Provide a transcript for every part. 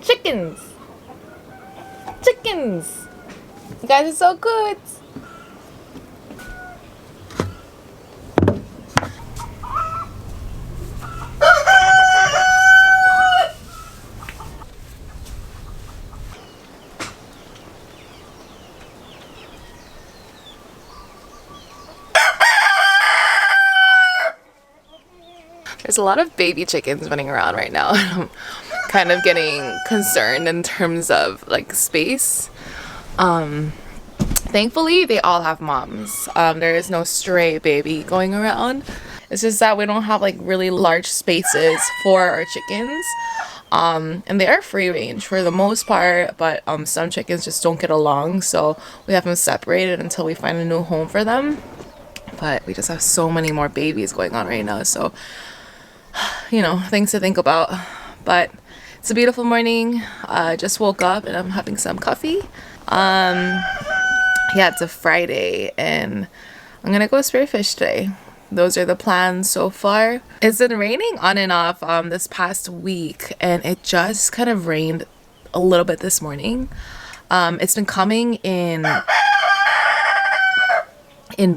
Chickens! Chickens! You guys are so good! There's a lot of baby chickens running around right now. I'm kind of getting concerned in terms of like space. Thankfully, they all have moms. There is no stray baby going around. It's just that we don't have like really large spaces for our chickens. And they are free range for the most part, but some chickens just don't get along, so we have them separated until we find a new home for them. But we just have so many more babies going on right now, so you know, things to think about. But it's a beautiful morning. I just woke up and I'm having some coffee. Yeah, it's a Friday and I'm gonna go spearfish today. Those are the plans so far. It's been raining on and off this past week, and it just kind of rained a little bit this morning. It's been coming in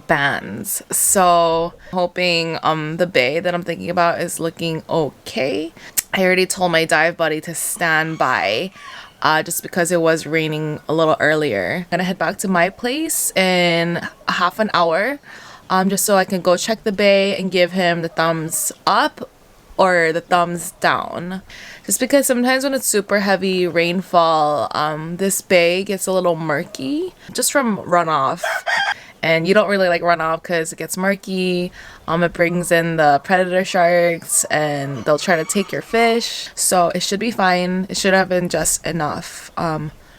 bands, so hoping the bay that I'm thinking about is looking okay. I already told my dive buddy to stand by just because it was raining a little earlier. I'm gonna head back to my place in half an hour just so I can go check the bay and give him the thumbs up or the thumbs down, just because sometimes when it's super heavy rainfall, this bay gets a little murky just from runoff. And you don't really like runoff because it gets murky. It brings in the predator sharks and they'll try to take your fish. So it should be fine. It should have been just enough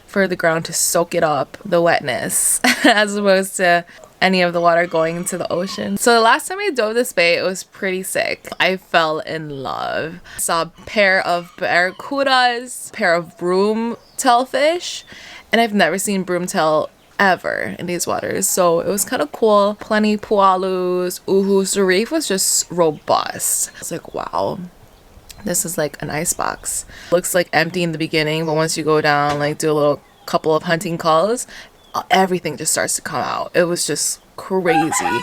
for the ground to soak it up, the wetness, as opposed to any of the water going into the ocean. So the last time I dove this bay, it was pretty sick. I fell in love. Saw a pair of barracudas, pair of broomtail fish, and I've never seen broomtail ever in these waters, so it was kind of cool. Plenty pualus, uhus. The reef was just robust. It's like, wow, this is like an ice box. Looks like empty in the beginning, but once you go down, like do a little couple of hunting calls, everything just starts to come out. It was just crazy.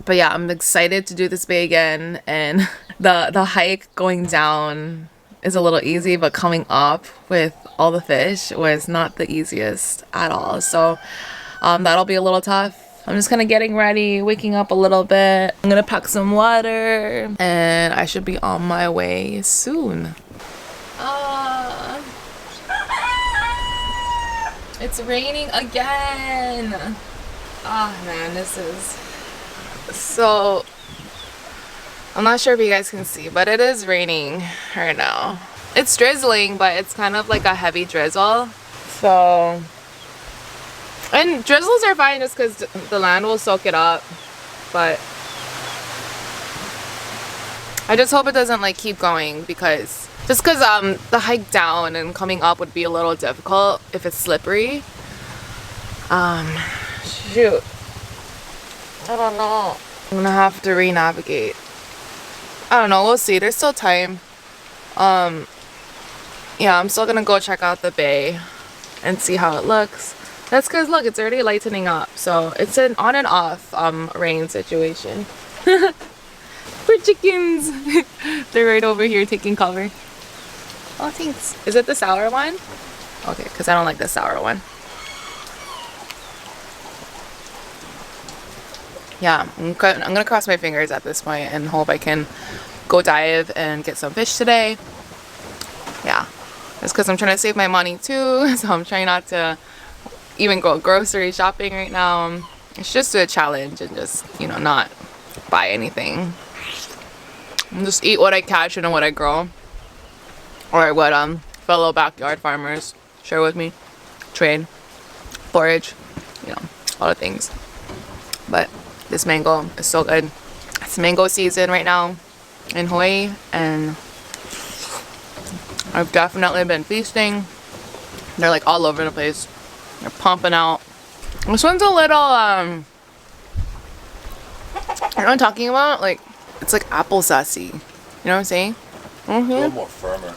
But yeah, I'm excited to do this bay again, and the hike going down is a little easy, but coming up with all the fish was not the easiest at all. So that'll be a little tough. I'm just kind of getting ready, waking up a little bit. I'm gonna pack some water and I should be on my way soon. It's raining again. Man, this is so, I'm not sure if you guys can see, but it is raining right now. It's drizzling, but it's kind of like a heavy drizzle. So, and drizzles are fine just because the land will soak it up. But I just hope it doesn't like keep going, because the hike down and coming up would be a little difficult if it's slippery. Shoot. I don't know. I'm gonna have to re-navigate. I don't know, we'll see. There's still time. Yeah, I'm still gonna go check out the bay and see how it looks. That's because look, it's already lightening up, so it's an on and off rain situation. Poor chickens. They're right over here taking cover. Oh, thanks. Is it the sour one? Okay, because I don't like the sour one. Yeah, I'm gonna cross my fingers at this point and hope I can go dive and get some fish today. Yeah, it's because I'm trying to save my money too, so I'm trying not to even go grocery shopping right now. It's just a challenge, and just, you know, not buy anything. And just eat what I catch and what I grow, or what fellow backyard farmers share with me. Trade, forage, you know, a lot of things. But this mango is so good. It's mango season right now in Hawaii, and I've definitely been feasting. They're like all over the place. They're pumping out. This one's a little you know what I'm talking about? Like, it's like applesauce-y. You know what I'm saying? A little more firmer.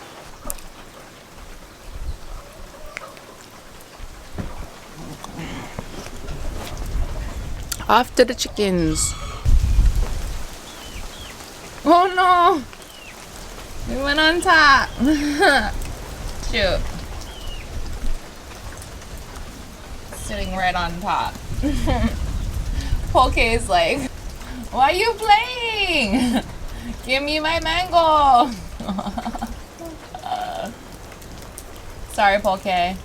Off to the chickens. Oh no! We went on top. Shoot. Sitting right on top. Poke is like, why are you playing? Give me my mango. Sorry, Poke.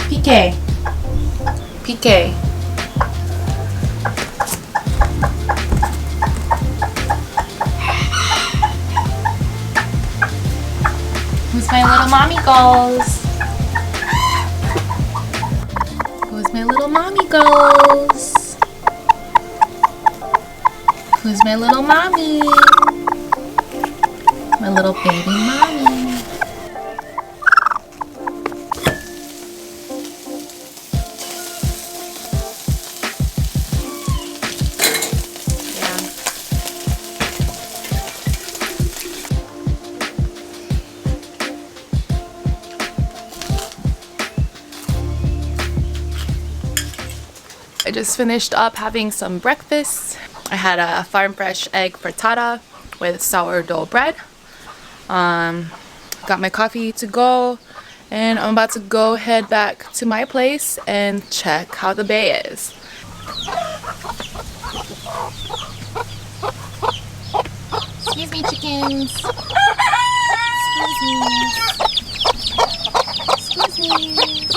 PK. PK. Who's my little mommy goals? Who's my little mommy goals? Who's my little mommy? My little baby mommy. I just finished up having some breakfast. I had a farm fresh egg frittata with sourdough bread. Got my coffee to go, and I'm about to go head back to my place and check how the bay is. Excuse me, chickens. Excuse me. Excuse me.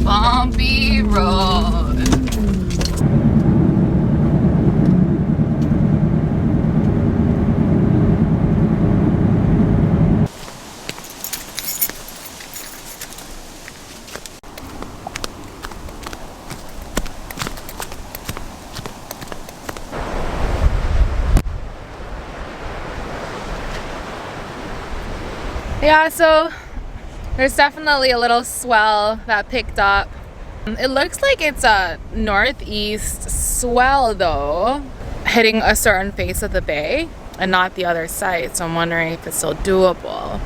Bumpy road. Yeah, so there's definitely a little swell that picked up. It looks like it's a northeast swell though, hitting a certain face of the bay and not the other side, so I'm wondering if it's still doable.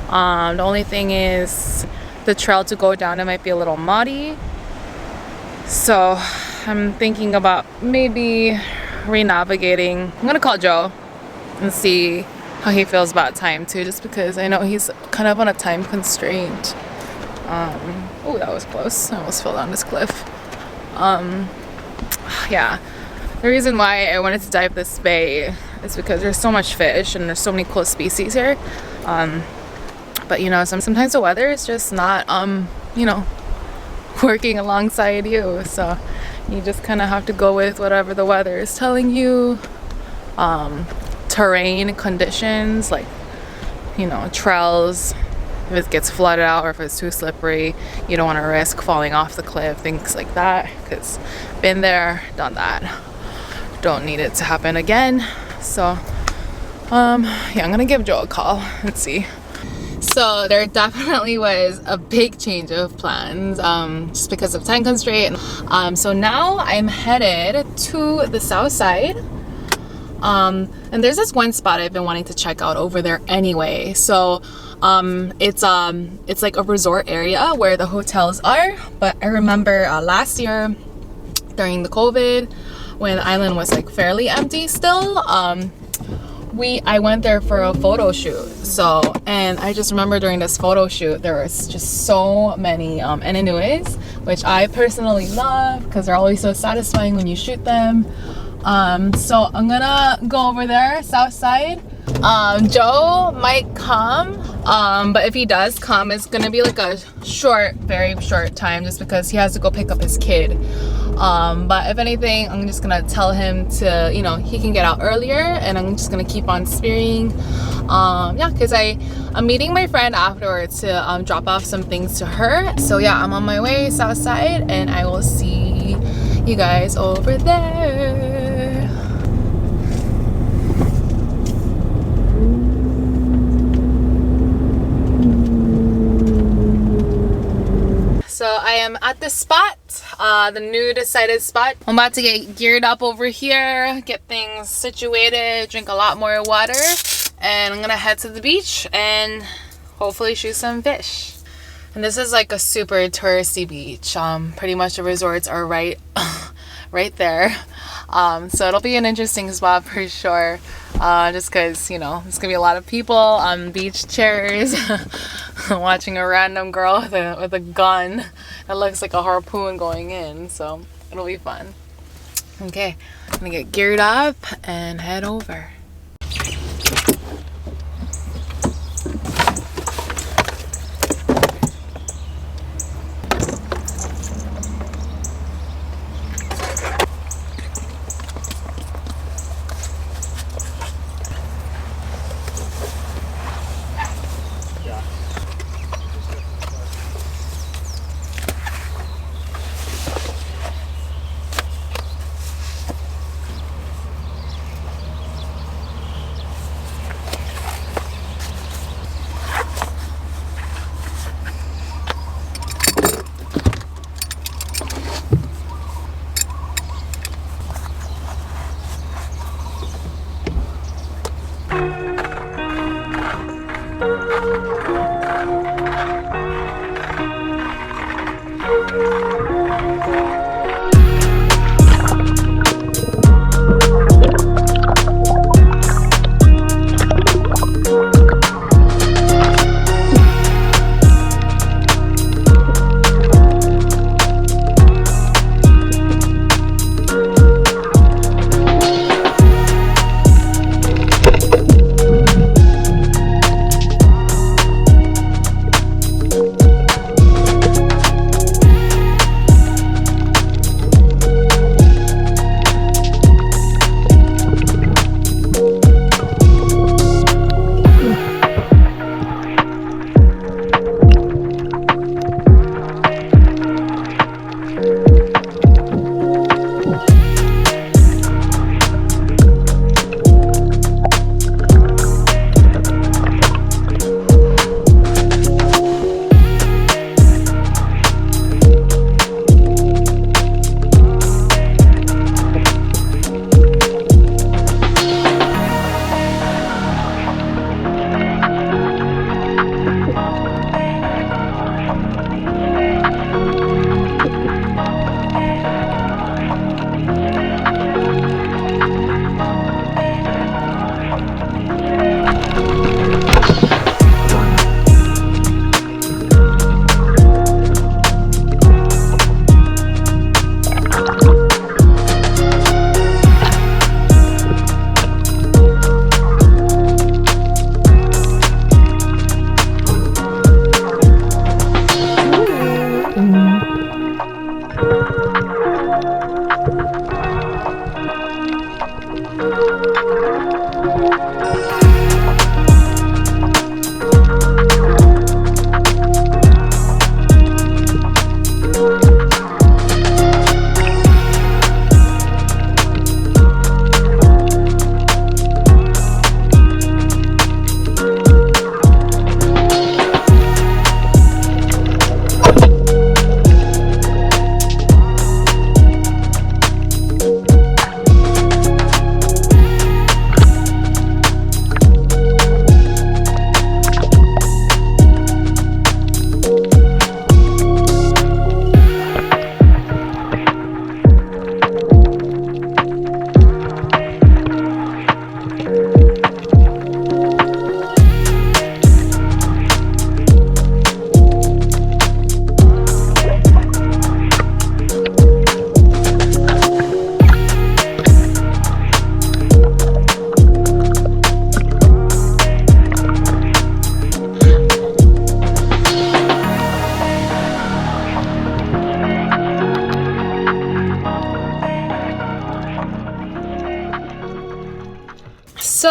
The only thing is the trail to go down, it might be a little muddy, so I'm thinking about maybe re-navigating. I'm gonna call Joe and see how he feels about time too, just because I know he's kind of on a time constraint. Oh, that was close. I almost fell down this cliff. Yeah, the reason why I wanted to dive this bay is because there's so much fish and there's so many cool species here. But you know, sometimes the weather is just not, you know, working alongside you. So you just kind of have to go with whatever the weather is telling you. Terrain conditions, like, you know, trails if it gets flooded out or if it's too slippery. You don't want to risk falling off the cliff, things like that, because been there, done that. Don't need it to happen again. So yeah, I'm gonna give Joe a call and see. So there definitely was a big change of plans, just because of time constraint. So now I'm headed to the south side. And there's this one spot I've been wanting to check out over there anyway. So it's like a resort area where the hotels are. But I remember last year during the COVID, when the island was like fairly empty still, I went there for a photo shoot. So, and I just remember during this photo shoot there was just so many ananuis, which I personally love because they're always so satisfying when you shoot them. So I'm gonna go over there, south side. Joe might come, but if he does come, it's gonna be like a short, very short time, just because he has to go pick up his kid. But if anything, I'm just gonna tell him to, you know, he can get out earlier, and I'm just gonna keep on spearing. Yeah, because I'm meeting my friend afterwards to drop off some things to her. So yeah, I'm on my way south side, and I will see you guys over there. So I am at the spot, the new decided spot. I'm about to get geared up over here, get things situated, drink a lot more water, and I'm gonna head to the beach and hopefully shoot some fish. And this is like a super touristy beach. Pretty much the resorts are right there. So it'll be an interesting spot for sure. Just because, you know, there's gonna be a lot of people on beach chairs watching a random girl with a gun that looks like a harpoon going in. So it'll be fun. Okay, I'm gonna get geared up and head over.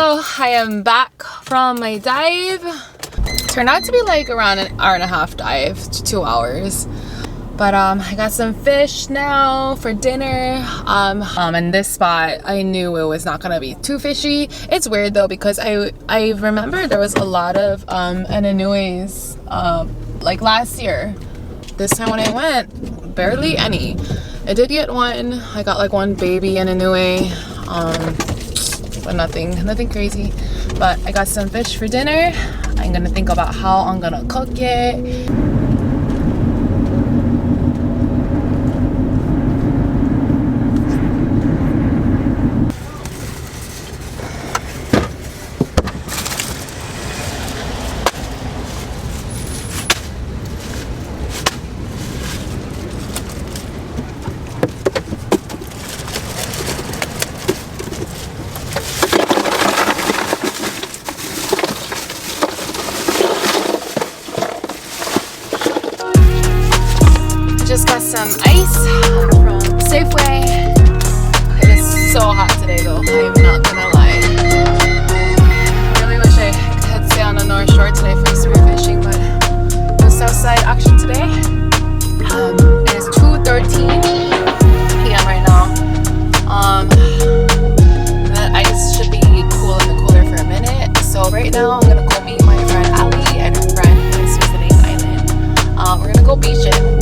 So I am back from my dive. Turned out to be like around an hour and a half dive to 2 hours. But I got some fish now for dinner. And this spot, I knew it was not gonna be too fishy. It's weird though because I remember there was a lot of ananues like last year. This time when I went, barely any. I did get one. I got like one baby ananue, but nothing crazy. But I got some fish for dinner. I'm gonna think about how I'm gonna cook it. Just got some ice from Safeway. It is so hot today though, I am not gonna lie. I really wish I could stay on the North Shore today for spearfishing, but no Southside action today. It is 2:13 p.m. right now. The ice should be cool in the cooler for a minute. So right now I'm gonna go meet my friend Ali and her friend who is visiting the island. We're gonna go beach it.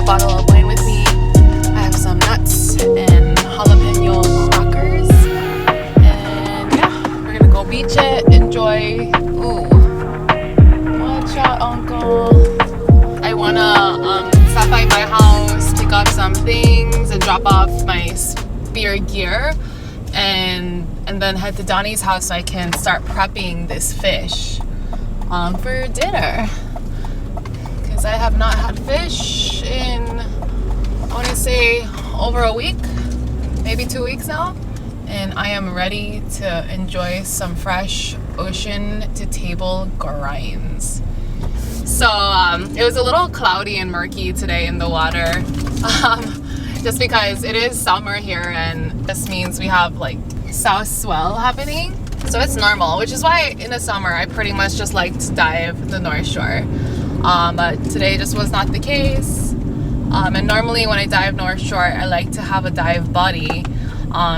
Bottle of wine with me. I have some nuts and jalapeno crackers, and yeah, we're gonna go beach it, enjoy. Ooh, watch out, uncle. I wanna stop by my house, pick up some things, and drop off my spear gear, and then head to Donnie's house so I can start prepping this fish for dinner. I have not had fish in, I want to say, over a week, maybe 2 weeks now, and I am ready to enjoy some fresh ocean to table grinds. So it was a little cloudy and murky today in the water, just because it is summer here, and this means we have like south swell happening. So it's normal, which is why in the summer I pretty much just like to dive the North Shore. But today just was not the case. And normally when I dive North Shore, I like to have a dive buddy,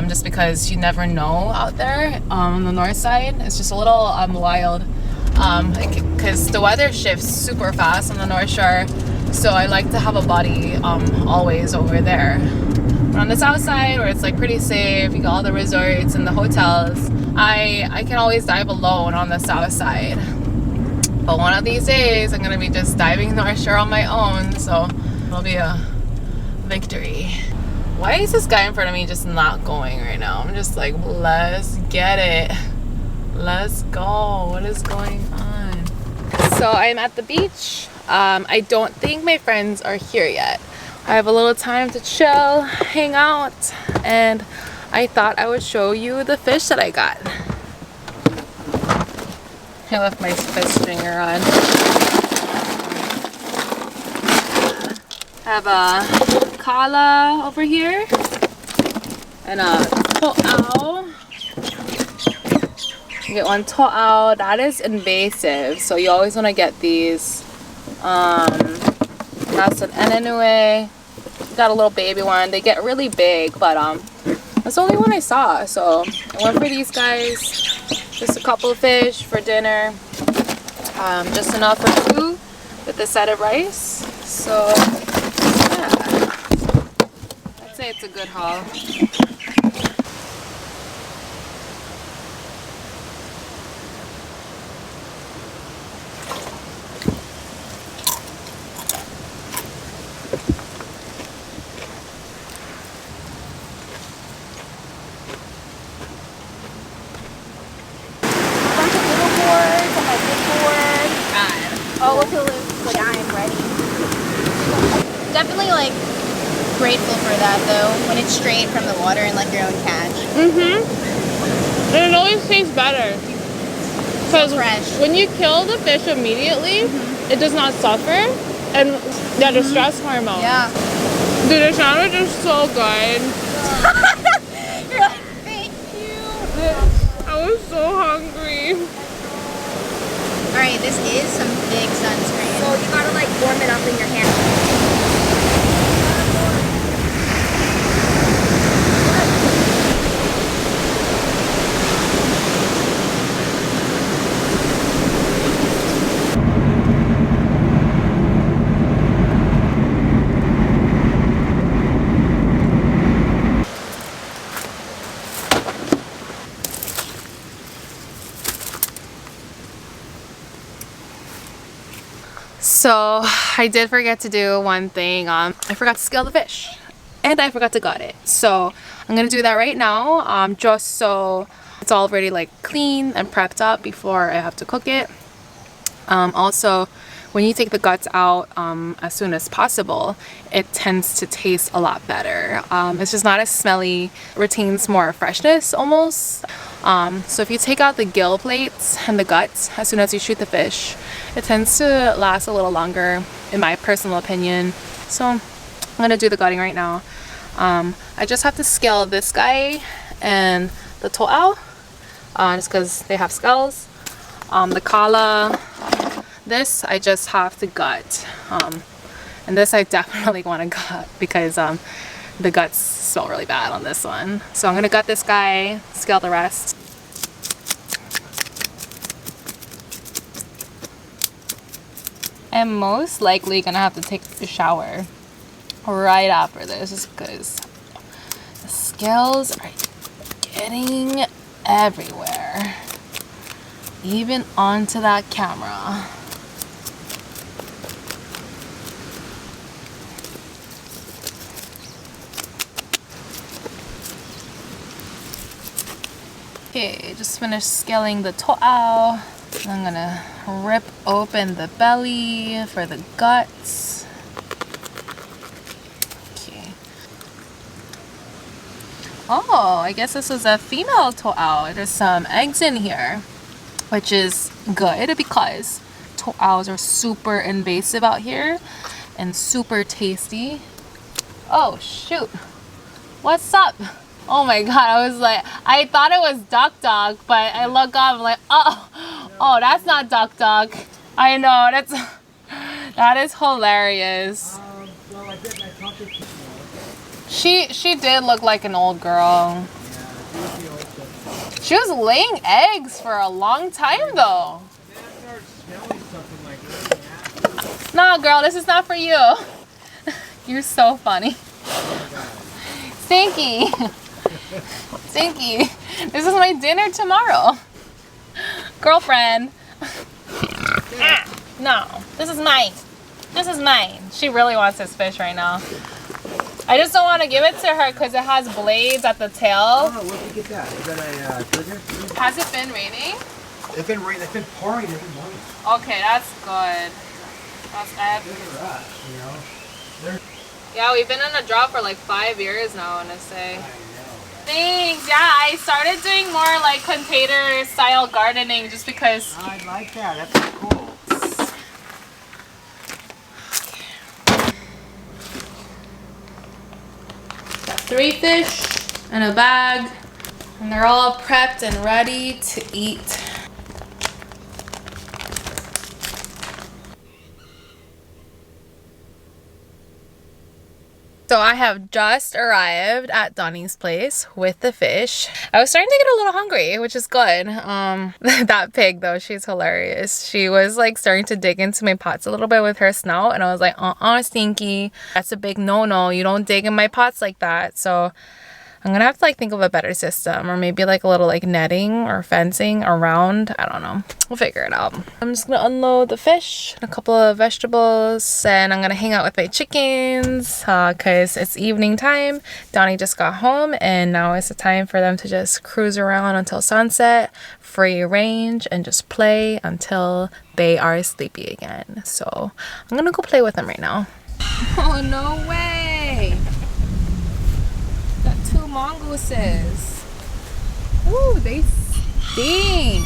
just because you never know out there on the north side. It's just a little wild, because the weather shifts super fast on the North Shore. So I like to have a buddy always over there. But on the south side, where it's like pretty safe, you got all the resorts and the hotels, I can always dive alone on the south side. But one of these days, I'm gonna be just diving North Shore on my own, so it'll be a victory. Why is this guy in front of me just not going right now? I'm just like, let's get it. Let's go. What is going on? So I'm at the beach. I don't think my friends are here yet. I have a little time to chill, hang out, and I thought I would show you the fish that I got. I left my fish stringer on. I have a kala over here and a to'ao. You get one to'ao. That is invasive, so you always want to get these. That's an ananue. Got a little baby one. They get really big, but that's the only one I saw, so I went for these guys. Just a couple of fish for dinner, just enough for 2 with a side of rice. So yeah, I'd say it's a good haul. Oh, look at this. Like, I am ready. Definitely, like, grateful for that, though, when it's straight from the water and, like, your own catch. Mm-hmm. And it always tastes better. Because when you kill the fish immediately, it does not suffer. And, yeah, the stress hormone. Yeah. Dude, the sandwich is so good. You're like, thank you. I was I'm so hungry. Alright, this is some big sunscreen. So you gotta like warm it up in your hand. So I did forget to do one thing. I forgot to scale the fish and I forgot to gut it. So I'm gonna do that right now, just so it's already like clean and prepped up before I have to cook it. Also, when you take the guts out as soon as possible, it tends to taste a lot better. It's just not as smelly, retains more freshness almost. So if you take out the gill plates and the guts as soon as you shoot the fish, it tends to last a little longer, in my personal opinion. So I'm gonna do the gutting right now. I just have to scale this guy and the to'ao, just because they have scales. The kala, this I just have to gut, and this I definitely want to gut because the guts smell really bad on this one. So I'm gonna gut this guy, scale the rest. I'm most likely gonna have to take a shower right after this just because the scales are getting everywhere, even onto that camera. Okay, just finished scaling the to'ao. I'm gonna rip open the belly for the guts. Okay. Oh, I guess this is a female to'ao. There's some eggs in here, which is good because to'aos are super invasive out here and super tasty. Oh shoot, what's up? Oh my god, I was like, I thought it was duck, but I look up, I'm like, oh, that's not duck. I know, that is hilarious. Well, I talked to She did look like an old girl. She was laying eggs for a long time though. Nah, girl, this is not for you. You're so funny. Stinky. Stinky. This is my dinner tomorrow. Girlfriend. No, this is mine. This is mine. She really wants this fish right now. I just don't want to give it to her because it has blades at the tail. Oh, where'd you get that? Is that a trigger? Has it been raining? It's been raining. It's been pouring every morning. Okay, that's good. That's epic. Look at us, you know. Yeah, we've been in a drought for like 5 years now, I want to say. I know. Thanks. Yeah, I started doing more like container style gardening just because. I like that. That's cool. Got 3 fish in a bag, and they're all prepped and ready to eat. So I have just arrived at Donnie's place with the fish. I was starting to get a little hungry, which is good. That pig though, she's hilarious. She was like starting to dig into my pots a little bit with her snout, and I was like, Stinky, that's a big no-no. You don't dig in my pots like that. So I'm gonna have to like think of a better system, or maybe like a little like netting or fencing around. I don't know. We'll figure it out. I'm just gonna unload the fish and a couple of vegetables, and I'm gonna hang out with my chickens because it's evening time. Donnie just got home, and now is the time for them to just cruise around until sunset, free range, and just play until they are sleepy again. So I'm gonna go play with them right now. Oh, no way! 2 mongooses. Ooh, they stink.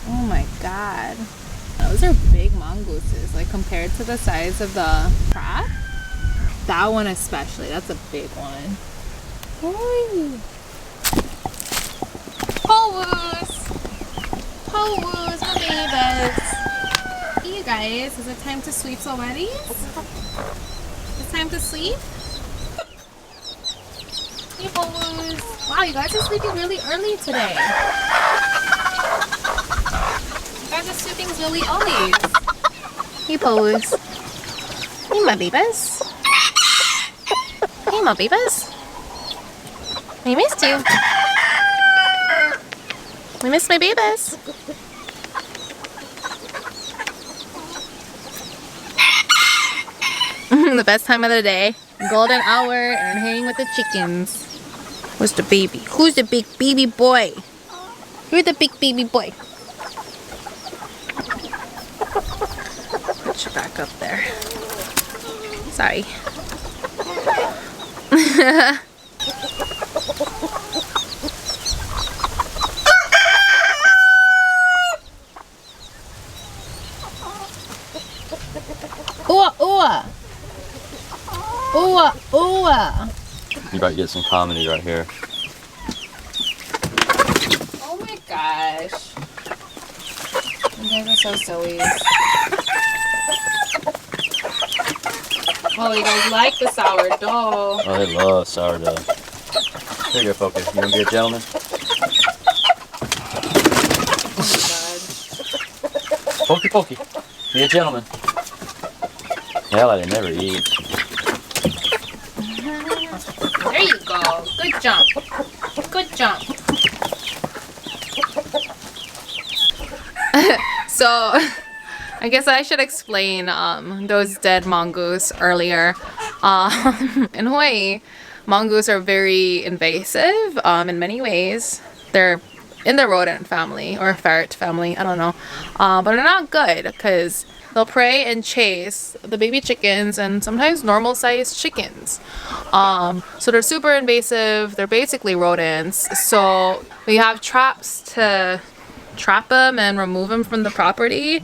Oh my god. Those are big mongooses, like compared to the size of the crab. That one especially, that's a big one. Ooh. Mongoose. pose, my babies. Hey, you guys, is it time to sleep already? It's time to sleep? Hey, pose. Wow, you guys are sleeping really early today. You guys are sleeping really early. Hey, pose. Hey, my babies. Hey, my babies. We missed you. We missed my babies. The best time of the day. Golden hour and hanging with the chickens. Where's the baby? Who's the big baby boy? You're the big baby boy. Put you back up there. Sorry. Ooh, ooh. Ooh, ooh. You about to get some comedy right here. Oh my gosh. You guys are so silly. Oh, you guys like the sourdough. Oh, they love sourdough. Here you go, Poker. You want to be a gentleman? Oh my god. Pokey, pokey. Be a gentleman. Hell, they never eat. There you go. Good jump. Good jump. So, I guess I should explain those dead mongoose earlier. In Hawaii, mongoose are very invasive in many ways. They're in the rodent family or ferret family, I don't know. But they're not good because they'll prey and chase the baby chickens and sometimes normal sized chickens. So they're super invasive. They're basically rodents. So we have traps to trap them and remove them from the property.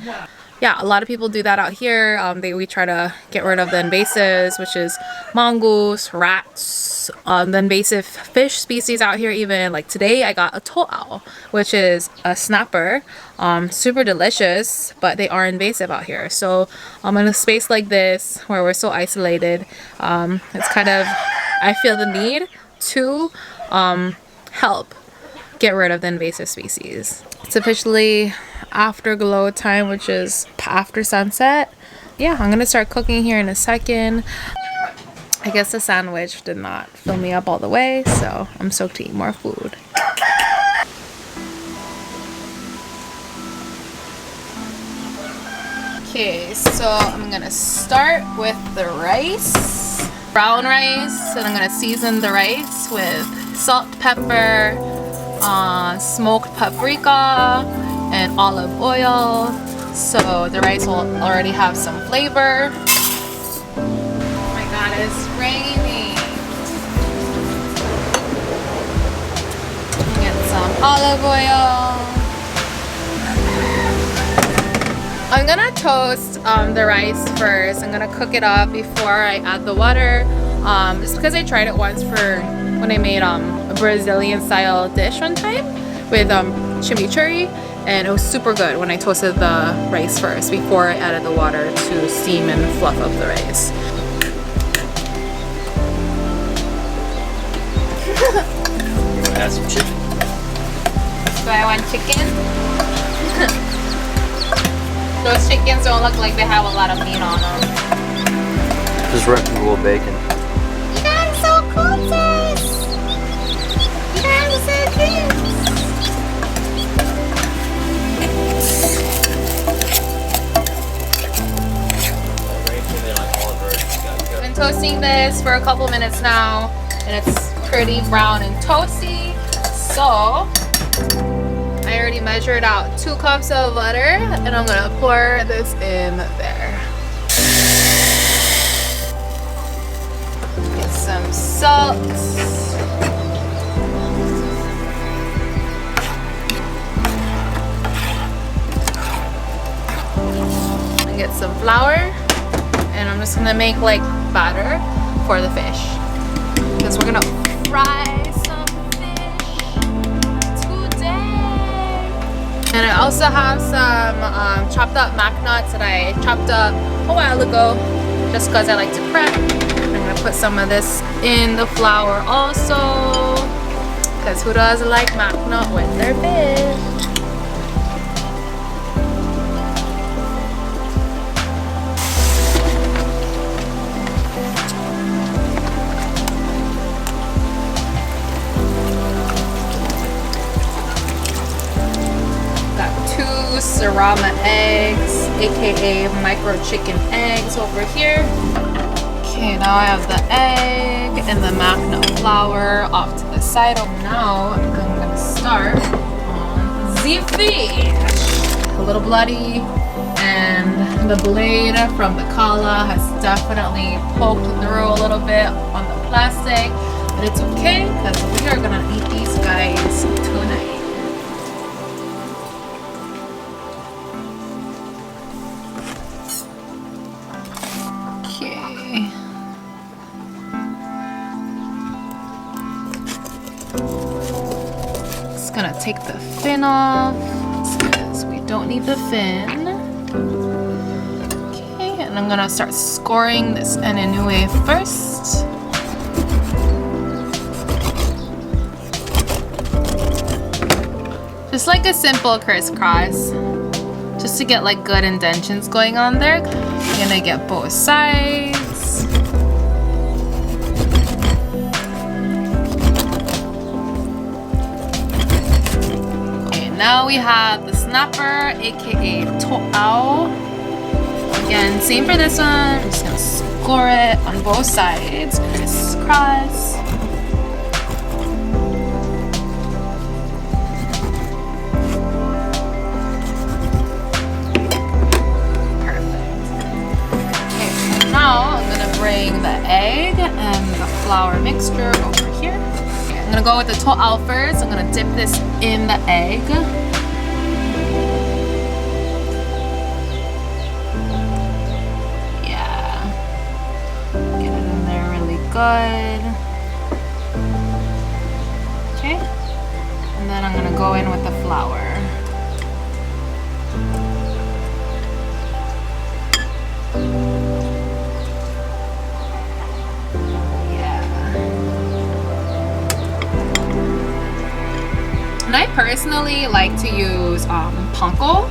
Yeah, a lot of people do that out here. We try to get rid of the invasives, which is mongoose, rats, the invasive fish species out here. Even like today, I got a to'au, which is a snapper. Super delicious, but they are invasive out here. So in a space like this where we're so isolated, it's kind of, I feel the need to help get rid of the invasive species. It's officially afterglow time, which is after sunset. Yeah, I'm gonna start cooking here in a second. I guess the sandwich did not fill me up all the way, so I'm stoked to eat more food. Okay, so I'm gonna start with the rice, brown rice, and I'm gonna season the rice with salt, pepper, smoked paprika, and olive oil, so the rice will already have some flavor. Oh my god, it's raining. Get some olive oil. I'm gonna toast the rice first. I'm gonna cook it up before I add the water. Just because I tried it once for when I made a Brazilian style dish one time with chimichurri, and it was super good when I toasted the rice first before I added the water to steam and fluff up the rice. Add some chicken. Do I want chicken? Those chickens don't look like they have a lot of meat on them. Just rectangle bacon. You guys are so cool, sis! You guys are so cute! I've been toasting this for a couple minutes now, and it's pretty brown and toasty. So I already measured out 2 cups of butter, and I'm gonna pour this in there. Get some salt. And get some flour, and I'm just gonna make like batter for the fish, because we're gonna fry some fish today. And I also have some chopped up mac nuts that I chopped up a while ago just because I like to prep. I'm gonna put some of this in the flour also because who doesn't like mac nut with their fish? Serrama eggs, aka micro chicken eggs over here. Okay, now I have the egg and the mac nut flour off to the side. Now I'm gonna start on the fish. A little bloody, and the blade from the kala has definitely poked through a little bit on the plastic, but it's okay because we are gonna eat these guys tonight. Gonna take the fin off because we don't need the fin. Okay, and I'm gonna start scoring this anyway first. Just like a simple crisscross, just to get like good indentions going on there. I'm gonna get both sides. Now we have the snapper, aka to'ao. Again, same for this one. I'm just gonna score it on both sides, crisscross. Perfect. Okay, so now I'm gonna bring the egg and the flour mixture over here. I'm gonna go with the to'ao first. I'm gonna dip this in the egg. Yeah. Get it in there really good. Okay. And then I'm gonna go in with the flour. And I personally like to use panko.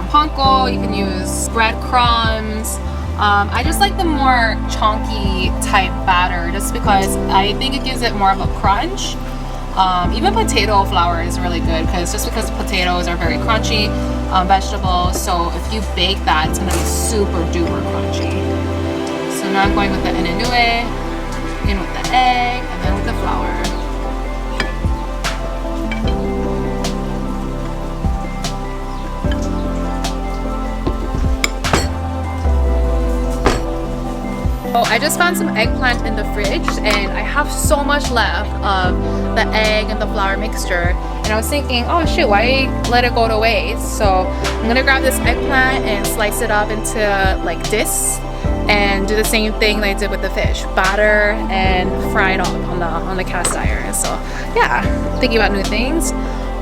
Panko, you can use breadcrumbs. I just like the more chunky type batter just because I think it gives it more of a crunch. Even potato flour is really good just because potatoes are very crunchy vegetables. So if you bake that, it's gonna be super duper crunchy. So now I'm going with the inanue, in with the egg, and then with the flour. Oh, I just found some eggplant in the fridge and I have so much left of the egg and the flour mixture, and I was thinking, oh shit, why let it go to waste? So I'm gonna grab this eggplant and slice it up into like discs and do the same thing that I did with the fish, batter and fry it up on the cast iron. So yeah, thinking about new things,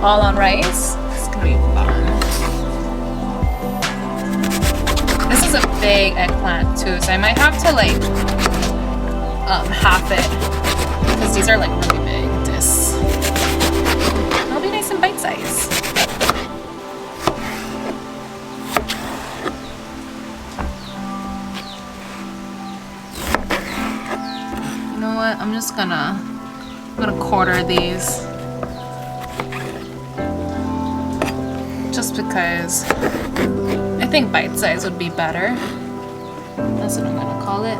all on rice. It's gonna be fun. This is a big eggplant too, so I might have to like half it because these are like really big discs. It'll be nice and bite size. You know what? I'm gonna quarter these just because I think bite size would be better. That's what I'm gonna call it.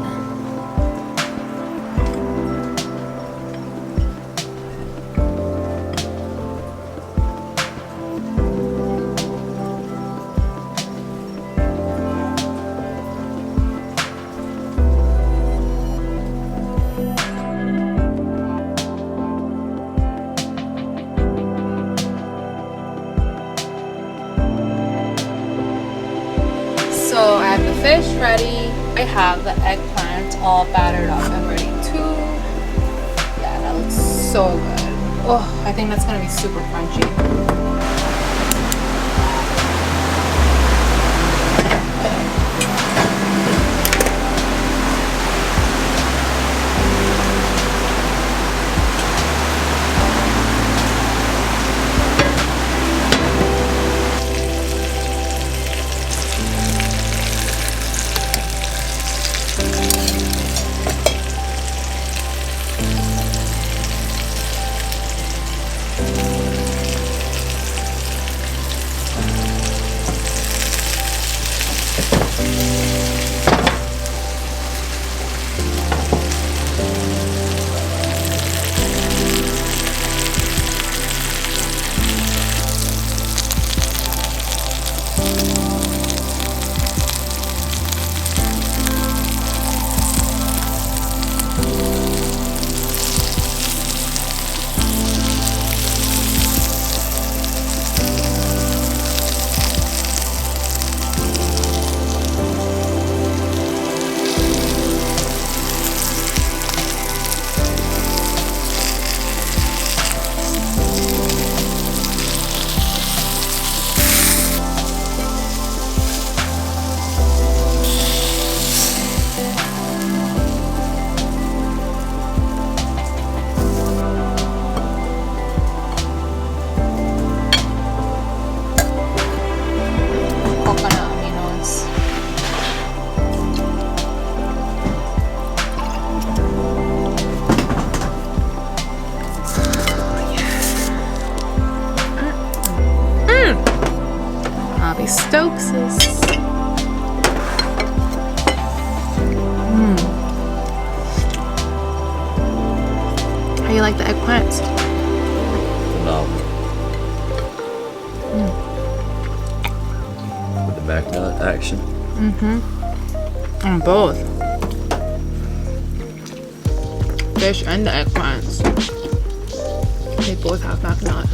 So I have the fish ready. I have the eggplant all battered up and ready too. Yeah, that looks so good. Oh, I think that's gonna be super crunchy. Coconut aminos. Bobby Stokes' How you like the eggplants? Phenomenal. With the back nut action. On both. Fish and the eggplants. They both have back nut.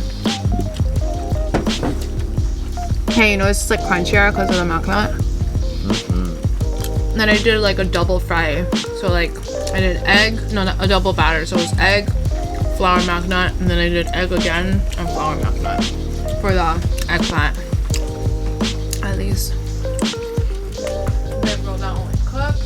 Hey, you know it's like crunchier because of the mac nut. Then I did like a double fry. So like I did egg, no, not a double batter. So it was egg, flour mac nut, and then I did egg again and flour mac nut for the eggplant. At least. They rolled out only cooked.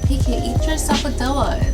PK, eat yourself a donut.